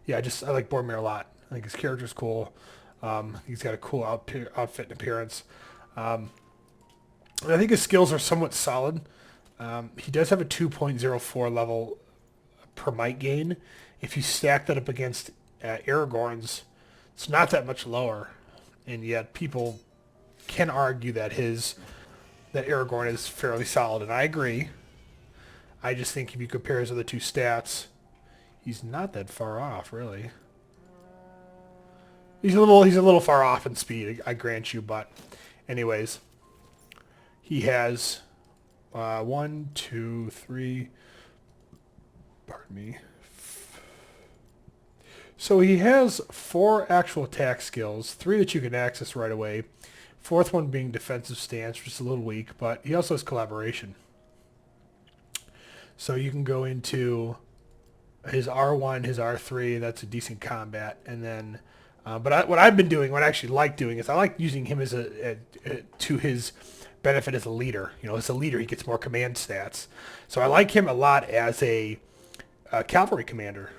Yeah, I like Boromir a lot. I think his character's cool. He's got a cool outfit and appearance. Um, and I think his skills are somewhat solid. He does have a 2.04 level per might gain. If you stack that up against Aragorn's, it's not that much lower, and yet people can argue that Aragorn is fairly solid, and I agree. I just think if you compare his other two stats, he's not that far off, really. He's a little far off in speed, I grant you, but anyways, he has one, two, three. Pardon me. So he has four actual attack skills, three that you can access right away. Fourth one being defensive stance, which is a little weak, but he also has collaboration. So you can go into his R1, his R3. That's a decent combat, and then. What I've been doing, what I actually like doing, is I like using him as to his benefit as a leader. You know, as a leader, he gets more command stats. So I like him a lot as a cavalry commander,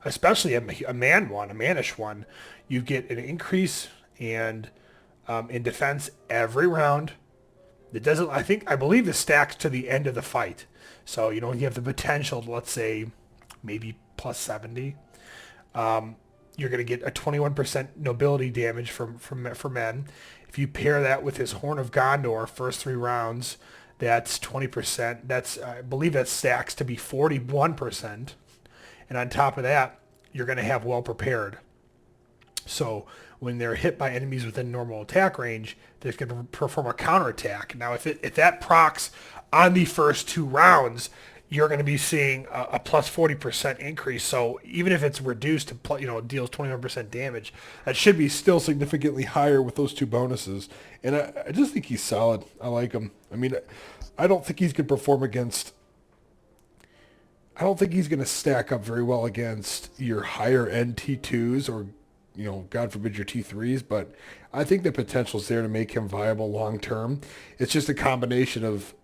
especially a mannish one. You get an increase and in defense every round. It doesn't. I believe this stacks to the end of the fight. So you have the potential, let's say, maybe plus 70. You're going to get a 21% nobility damage for men. If you pair that with his Horn of Gondor first 3 rounds, that's 20%. I believe that stacks to be 41%. And on top of that, you're going to have well prepared. So when they're hit by enemies within normal attack range, they're going to perform a counterattack. Now, if that procs on the first 2 rounds, you're going to be seeing a plus 40% increase. So even if it's reduced to, deals 21% damage, that should be still significantly higher with those two bonuses. And I just think he's solid. I like him. I mean, I don't think he's going to perform against, I don't think he's going to stack up very well against your higher end T2s or, God forbid your T3s, but I think the potential's there to make him viable long term. It's just a combination of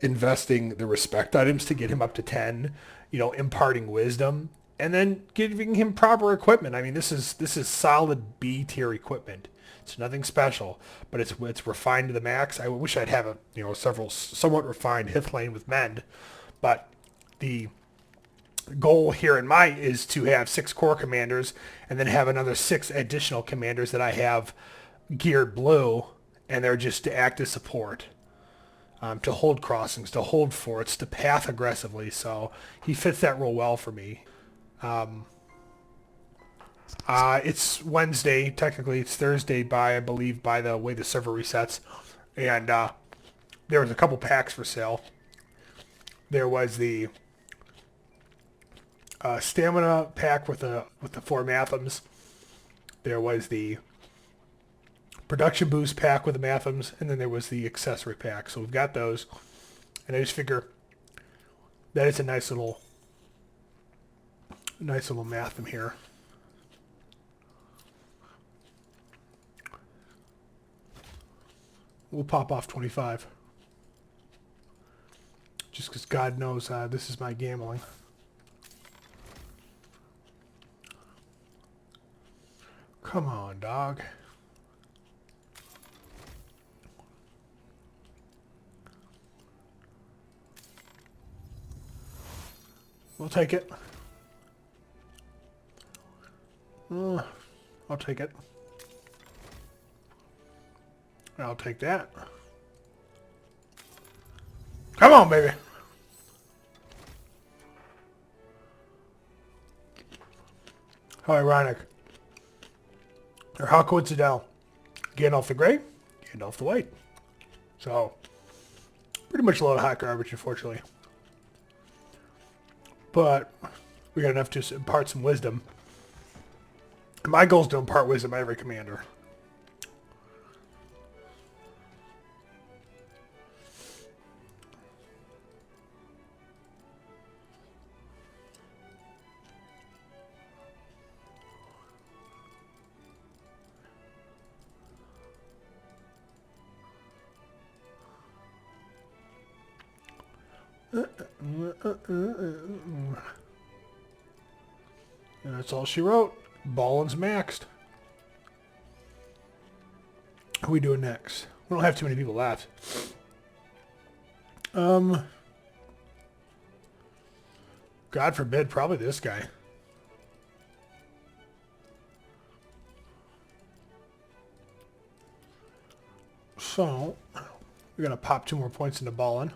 investing the respect items to get him up to 10, imparting wisdom, and then giving him proper equipment. I mean, this is solid B tier equipment. It's nothing special, but it's refined to the max. I wish I'd have several somewhat refined Hithlane with Mend, but the goal here in my is to have 6 core commanders and then have another 6 additional commanders that I have geared blue, and they're just to act as support. To hold crossings, to hold forts, to path aggressively. So he fits that role well for me. It's Wednesday. Technically, it's Thursday I believe, by the way the server resets. And there was a couple packs for sale. There was the stamina pack with the 4 Mathams. There was the production boost pack with the Mathams, and then there was the accessory pack. So we've got those, and I just figure that it's a nice little Matham here. We'll pop off 25, just because God knows this is my gambling. Come on, dog. We'll take it. I'll take it. I'll take that. Come on, baby. How ironic. Or how coincidental. Gandalf the Grey, Gandalf the White. So, pretty much a lot of hot garbage, unfortunately. But we got enough to impart some wisdom. My goal is to impart wisdom by every commander. And that's all she wrote. Ballin's maxed. Who are we doing next? We don't have too many people left. God forbid, probably this guy. So, we're going to pop 2 more points into Ballin.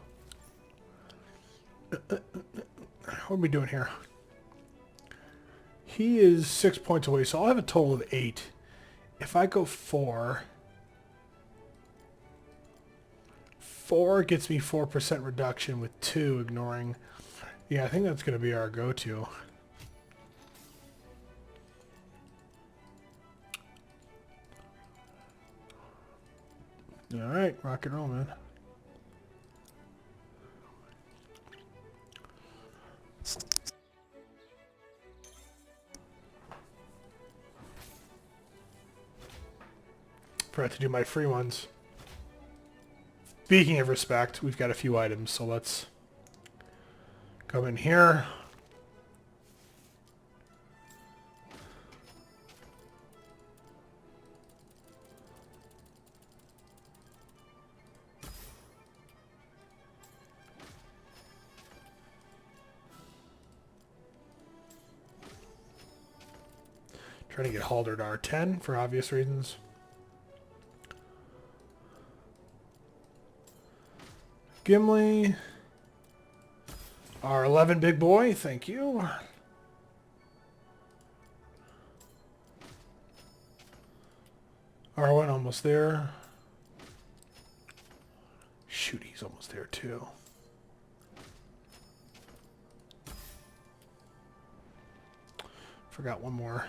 What are we doing here? He is 6 points away, so I'll have a total of 8. If I go 4... 4 gets me 4% reduction with 2 ignoring. Yeah, I think that's going to be our go-to. All right, rock and roll, man. Forgot to do my free ones. Speaking of respect, we've got a few items, so let's come in here. Trying to get Halder to R10 for obvious reasons. Gimli. R11 big boy, thank you. R1 almost there. Shoot, he's almost there too. Forgot one more.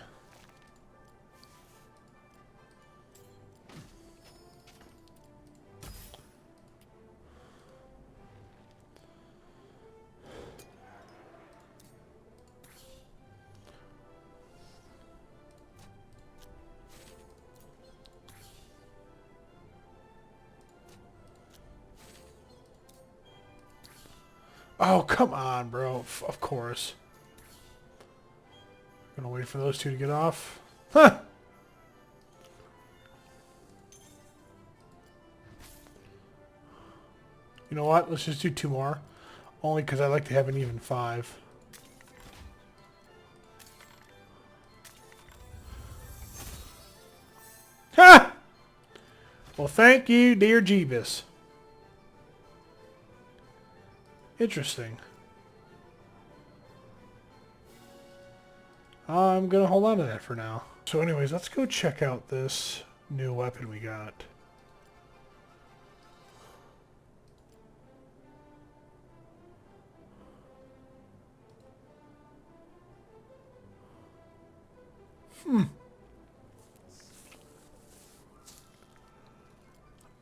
Oh, come on, bro. Of course. Gonna wait for those two to get off. Huh! You know what? Let's just do 2 more. Only because I like to have an even 5. Ha! Well, thank you, dear Jeebus. Interesting. I'm going to hold on to that for now. So anyways, let's go check out this new weapon we got.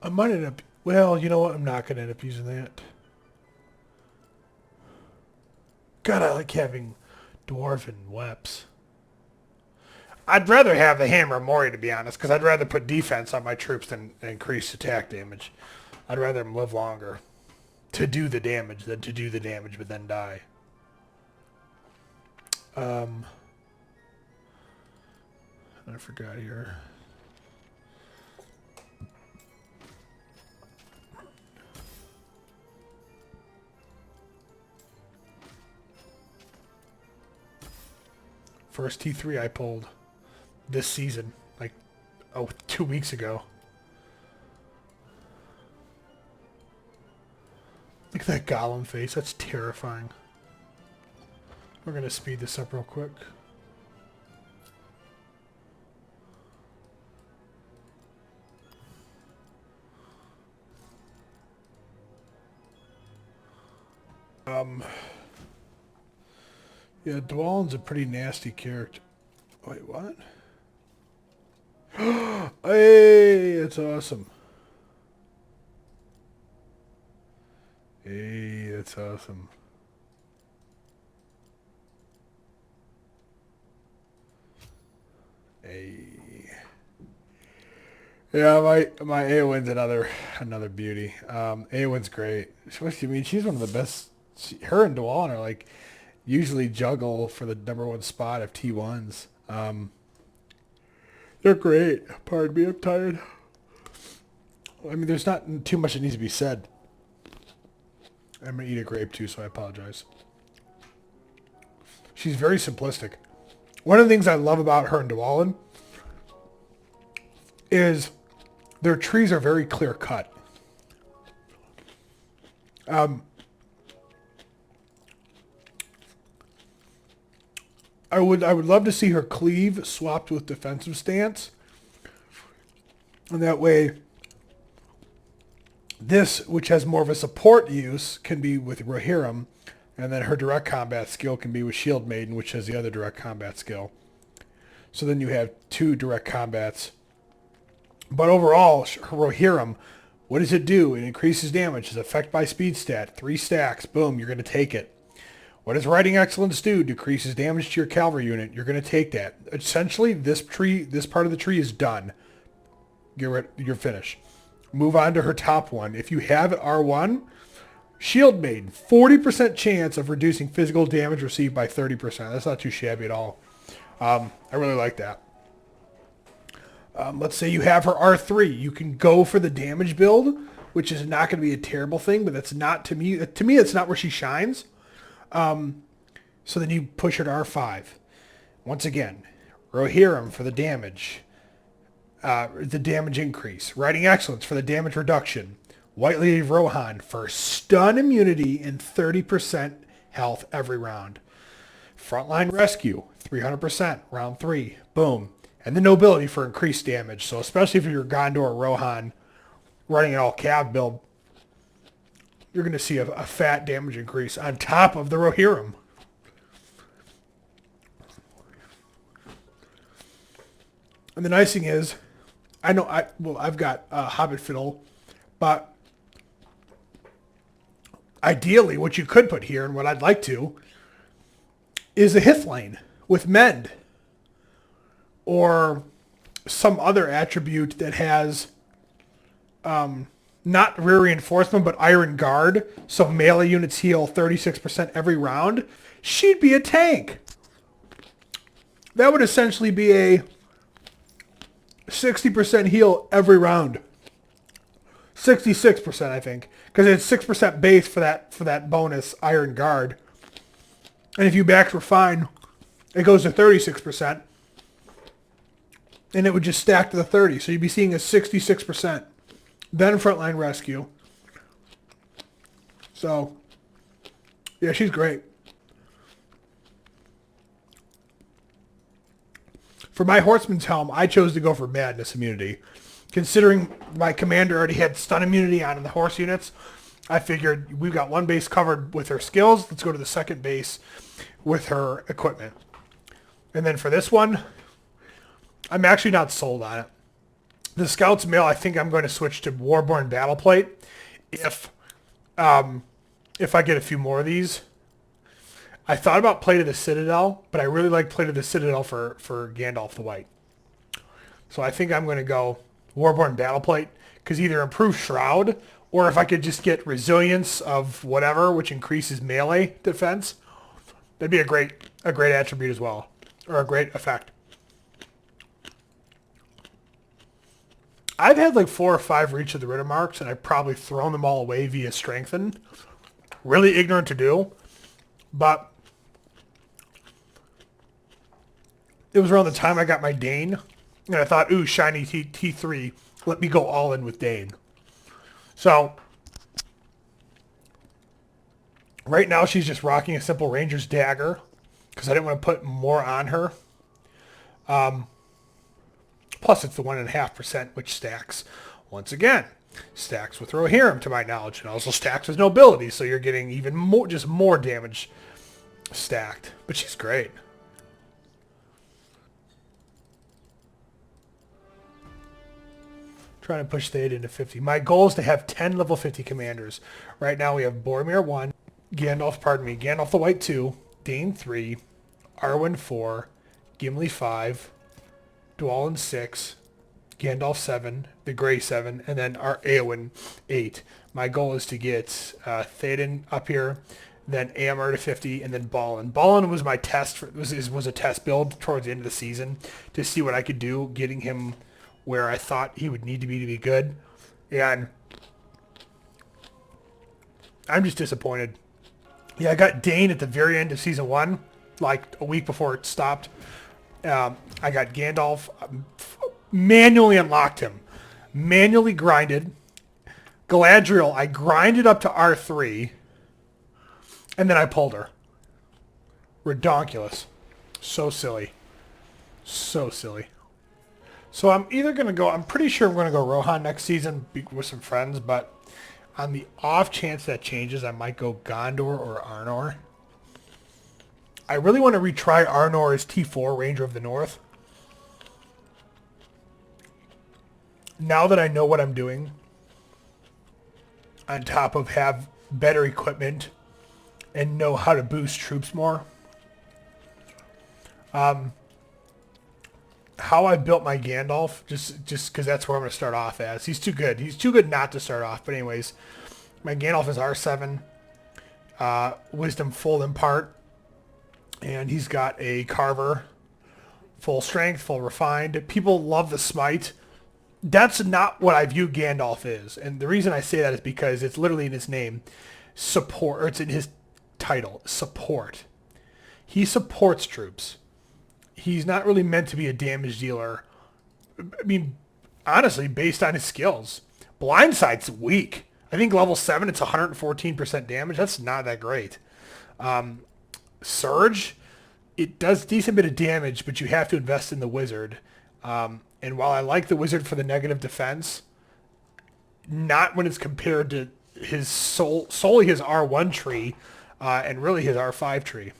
I might end up... Well, you know what? I'm not going to end up using that. God, I like having dwarven weps. I'd rather have the Hammer of Mori, to be honest, because I'd rather put defense on my troops than increase attack damage. I'd rather them live longer to do the damage than to do the damage but then die. I forgot here. First T3 I pulled this season, like 2 weeks ago. Look at that golem face. That's terrifying. We're going to speed this up real quick. Yeah, Dwalin's a pretty nasty character. Wait, what? Hey, that's awesome. Hey, that's awesome. Hey. Yeah, my Eowyn's another beauty. Eowyn's great. I mean, she's one of the best. Her and Dwalin are like usually juggle for the #1 spot of T1s. They're great. Pardon me, I'm tired. I mean, there's not too much that needs to be said. I'm going to eat a grape too, so I apologize. She's very simplistic. One of the things I love about her and Dwalin is their trees are very clear cut. I would love to see her cleave swapped with defensive stance. And that way, this, which has more of a support use, can be with Rohirrim. And then her direct combat skill can be with Shield Maiden, which has the other direct combat skill. So then you have 2 direct combats. But overall, her Rohirrim, what does it do? It increases damage. It's effect by speed stat. 3 stacks. Boom, you're going to take it. What does Riding Excellence do? Decreases damage to your cavalry unit. You're going to take that. Essentially, this part of the tree is done. You're finished. Move on to her top one. If you have R1, Shield Maiden, 40% chance of reducing physical damage received by 30%. That's not too shabby at all. I really like that. Let's say you have her R3. You can go for the damage build, which is not going to be a terrible thing, but that's not, to me, it's not where she shines. So then you push her to R5. Once again, Rohirrim for the damage increase. Riding Excellence for the damage reduction. White Lady of Rohan for stun immunity and 30% health every round. Frontline Rescue, 300%, round 3. Boom. And the Nobility for increased damage. So especially if you're Gondor or Rohan running an all-cav build, you're going to see a fat damage increase on top of the Rohirrim. And the nice thing is, I've got Hobbit Fiddle, but ideally what you could put here, and what I'd like to, is a Hithlane with Mend. Or some other attribute that has not rear reinforcement, but Iron Guard, so melee units heal 36% every round. She'd be a tank. That would essentially be a 60% heal every round. 66%, I think, because it's 6% base for that bonus Iron Guard. And if you max Refine, it goes to 36%. And it would just stack to the 30. So you'd be seeing a 66%. Then Frontline Rescue. So, yeah, she's great. For my Horseman's Helm, I chose to go for Madness immunity. Considering my commander already had stun immunity on the horse units, I figured we've got one base covered with her skills. Let's go to the second base with her equipment. And then for this one, I'm actually not sold on it. The Scout's Mail, I think I'm going to switch to Warborn Battleplate if I get a few more of these. I thought about Plate of the Citadel, but I really like Plate of the Citadel for Gandalf the White. So I think I'm going to go Warborn Battleplate, because either improve Shroud, or if I could just get Resilience of whatever, which increases melee defense, that'd be a great attribute as well, or a great effect. I've had like 4 or 5 Reach of the Rittermarks, and I've probably thrown them all away via Strengthen. Really ignorant to do, but it was around the time I got my Dane, and I thought, ooh, shiny T3, let me go all in with Dane. So, right now she's just rocking a simple Ranger's Dagger, because I didn't want to put more on her. Plus, it's the 1.5%, which stacks, once again, stacks with Rohirrim, to my knowledge, and also stacks with Nobility, so you're getting even more, just more damage stacked. But she's great. Trying to push Thade into 50. My goal is to have 10 level 50 commanders. Right now we have Boromir 1, Gandalf the White 2, Dane 3, Arwen 4, Gimli 5, Dwalin 6, Gandalf 7, the Grey 7, and then our Eowyn 8. My goal is to get Théoden up here, then AMR to 50, and then Ballin. Ballin was my test was a test build towards the end of the season to see what I could do, getting him where I thought he would need to be good. And I'm just disappointed. Yeah, I got Dane at the very end of season 1, like a week before it stopped. I got Gandalf, manually unlocked him, manually grinded. Galadriel, I grinded up to R3, and then I pulled her. Redonkulous. So silly. So silly. So I'm either going to go, I'm pretty sure I'm going to go Rohan next season with some friends, but on the off chance that changes, I might go Gondor or Arnor. I really want to retry Arnor as T4, Ranger of the North. Now that I know what I'm doing, on top of have better equipment and know how to boost troops more. How I built my Gandalf, just because that's where I'm going to start off as. He's too good. He's too good not to start off. But anyways, my Gandalf is R7, Wisdom full impart, and he's got a Carver, full strength, full refined. People love the smite. That's not what I view Gandalf is. And the reason I say that is because it's literally in his name, support, or it's in his title, support. He supports troops. He's not really meant to be a damage dealer. I mean, honestly, based on his skills. Blindside's weak. I think level 7, it's 114% damage. That's not that great. Surge, it does decent bit of damage, but you have to invest in the wizard. And while I like the wizard for the negative defense, not when it's compared to his solely his R1 tree and really his R5 tree.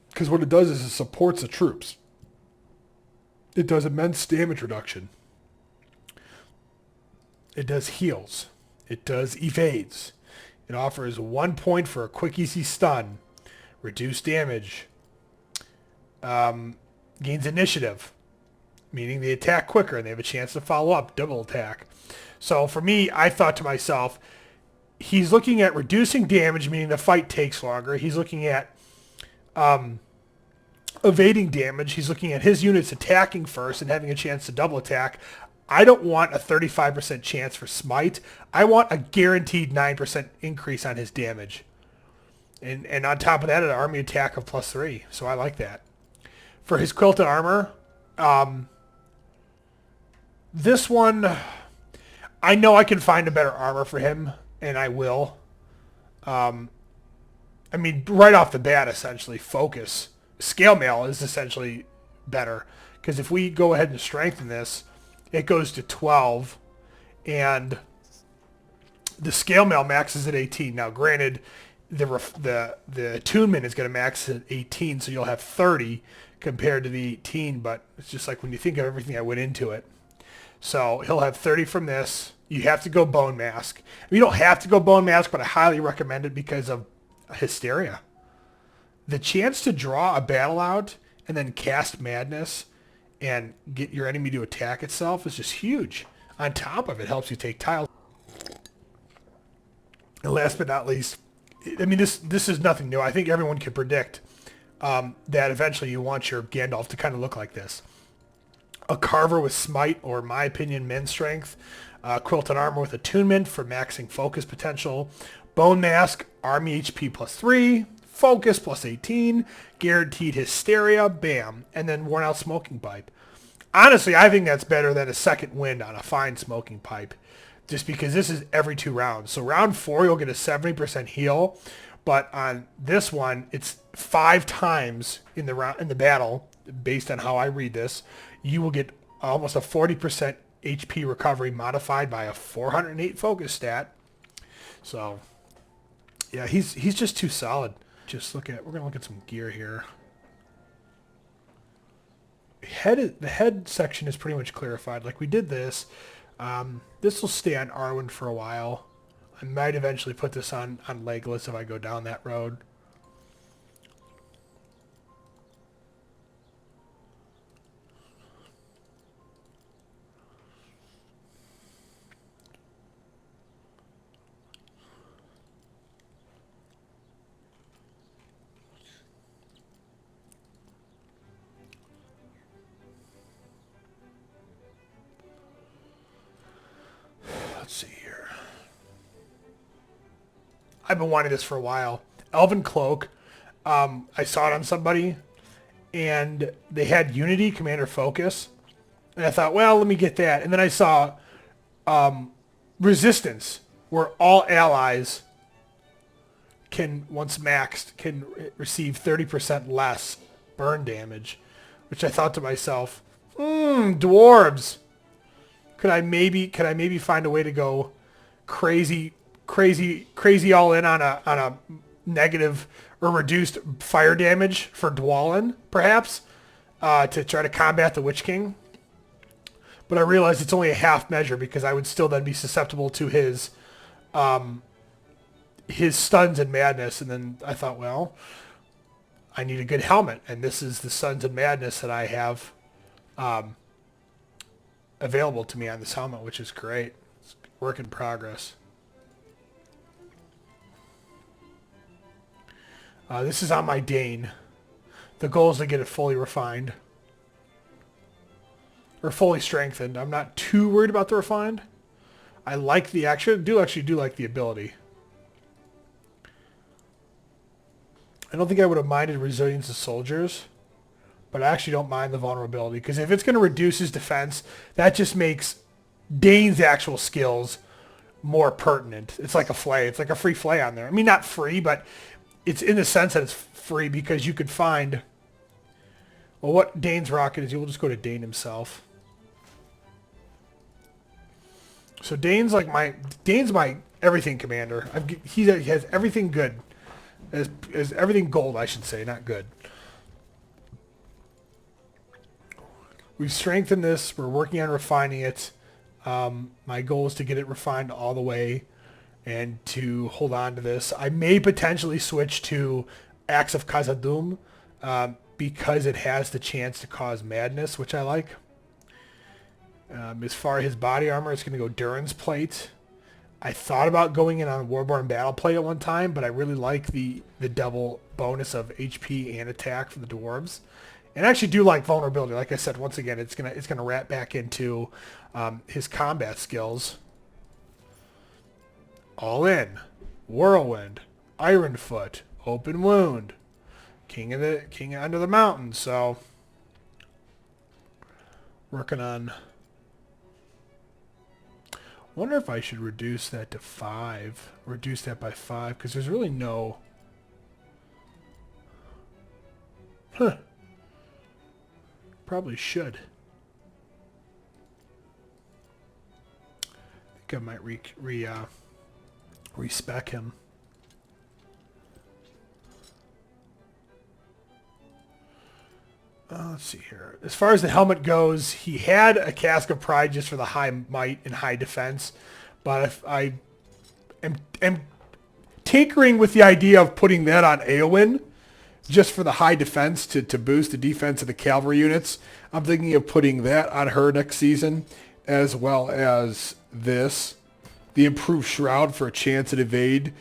Because what it does is it supports the troops. It does immense damage reduction. It does heals. It does evades. It offers 1 point for a quick easy stun. Reduce damage. Gains initiative, meaning they attack quicker and they have a chance to follow up, double attack. So for me, I thought to myself, he's looking at reducing damage, meaning the fight takes longer. He's looking at evading damage. He's looking at his units attacking first and having a chance to double attack. I don't want a 35% chance for smite. I want a guaranteed 9% increase on his damage. And on top of that, an army attack of +3. So I like that. For his quilted armor, this one, I know I can find a better armor for him, and I will. I mean, right off the bat, essentially, focus. Scale mail is essentially better, because if we go ahead and strengthen this, it goes to 12, and the scale mail maxes at 18. Now, granted, the attunement is going to max at 18, so you'll have 30 compared to the 18, but it's just like when you think of everything that went into it. So he'll have 30 from this. You have to go Bone Mask. You don't have to go Bone Mask, but I highly recommend it because of Hysteria. The chance to draw a battle out and then cast Madness and get your enemy to attack itself is just huge. On top of it, helps you take tiles. And last but not least, I mean, this is nothing new. I think everyone can predict that eventually you want your Gandalf to kind of look like this. A Carver with Smite, or in my opinion, Min Strength. Quilted Armor with Attunement for maxing focus potential. Bone Mask, Army HP +3. Focus +18. Guaranteed Hysteria, bam. And then Worn Out Smoking Pipe. Honestly, I think that's better than a second wind on a fine Smoking Pipe. Just because this is every 2 rounds. So round 4, you'll get a 70% heal. But on this one, it's 5 times in the battle, based on how I read this, you will get almost a 40% HP recovery modified by a 408 focus stat. So, yeah, he's just too solid. We're gonna look at some gear here. The head section is pretty much clarified. Like we did this. This will stay on Arwen for a while. I might eventually put this on Legolas if I go down that road. I've been wanting this for a while. Elven Cloak. I saw it on somebody, and they had Unity Commander Focus, and I thought, well, let me get that. And then I saw Resistance, where all allies can, once maxed, can receive 30% less burn damage, which I thought to myself, dwarves. Could I maybe find a way to go crazy all in on a negative or reduced fire damage for Dwalin, perhaps, to try to combat the Witch King? But I realized it's only a half measure because I would still then be susceptible to his stuns and madness. And then I thought, well, I need a good helmet, and this is the stuns and madness that I have available to me on this helmet, which is great. It's work in progress. This is on my Dane. The goal is to get it fully refined. Or fully strengthened. I'm not too worried about the refined. I like the action. Actually do like the ability. I don't think I would have minded resilience of soldiers, but I actually don't mind the vulnerability, because if it's going to reduce his defense, that just makes Dane's actual skills more pertinent. It's like a flay. It's like a free flay on there. I mean, not free, but it's in the sense that it's free because you could find... Well, what Dane's rocket is, we'll just go to Dane himself. So Dane's my everything commander. He has everything good. As everything gold, I should say, not good. We've strengthened this. We're working on refining it. My goal is to get it refined all the way and to hold on to this. I may potentially switch to Axe of Khazad-dûm because it has the chance to cause madness, which I like. As far as his body armor, it's going to go Durin's Plate. I thought about going in on Warborn Battle Plate at one time, but I really like the double bonus of HP and attack for the dwarves. And I actually do like vulnerability. Like I said, once again, it's gonna wrap back into his combat skills. All in, Whirlwind, Ironfoot, Open Wound, King under the mountain. So working on. Wonder if I should reduce that to 5. Reduce that by 5, because there's really no... Huh. Probably should. I think I might respec him. Let's see here. As far as the helmet goes, he had a Cask of Pride just for the high might and high defense. But if I am tinkering with the idea of putting that on Eowyn just for the high defense to boost the defense of the cavalry units. I'm thinking of putting that on her next season, as well as this, the improved Shroud for a chance at evade,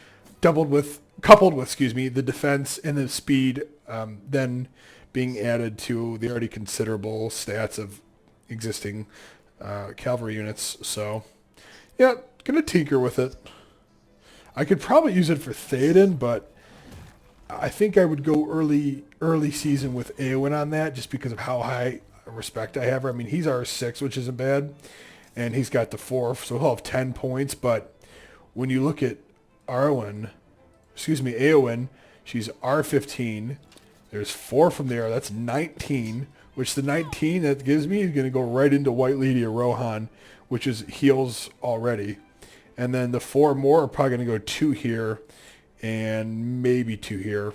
coupled with the defense and the speed, then being added to the already considerable stats of existing cavalry units. So, yeah, gonna tinker with it. I could probably use it for Theoden, but I think I would go early season with Eowyn on that, just because of how high respect I have her. I mean, he's R6, which isn't bad, and he's got the 4, so he'll have 10 points. But when you look at Eowyn, she's R15. There's 4 from there. That's 19, which the 19 that gives me is going to go right into White Lady of Rohan, which is heals already. And then the 4 more are probably going to go 2 here and maybe 2 here.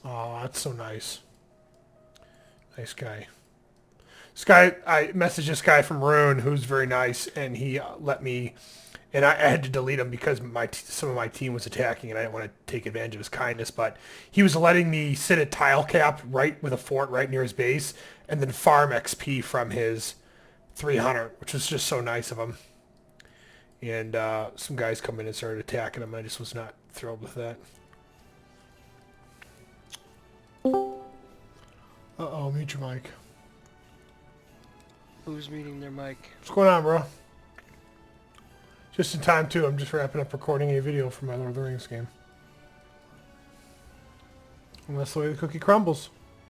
Oh, that's so nice. Nice guy. This guy, I messaged this guy from Rune who's very nice, and he let me, and I had to delete him because some of my team was attacking, and I didn't want to take advantage of his kindness, but he was letting me sit at tile cap right with a fort right near his base, and then farm XP from his 300, which was just so nice of him. And some guys come in and started attacking him. I just was not thrilled with that. Uh-oh, mute your mic. Who's muting their mic? What's going on, bro? Just in time, too. I'm just wrapping up recording a video for my Lord of the Rings game. And that's the way the cookie crumbles.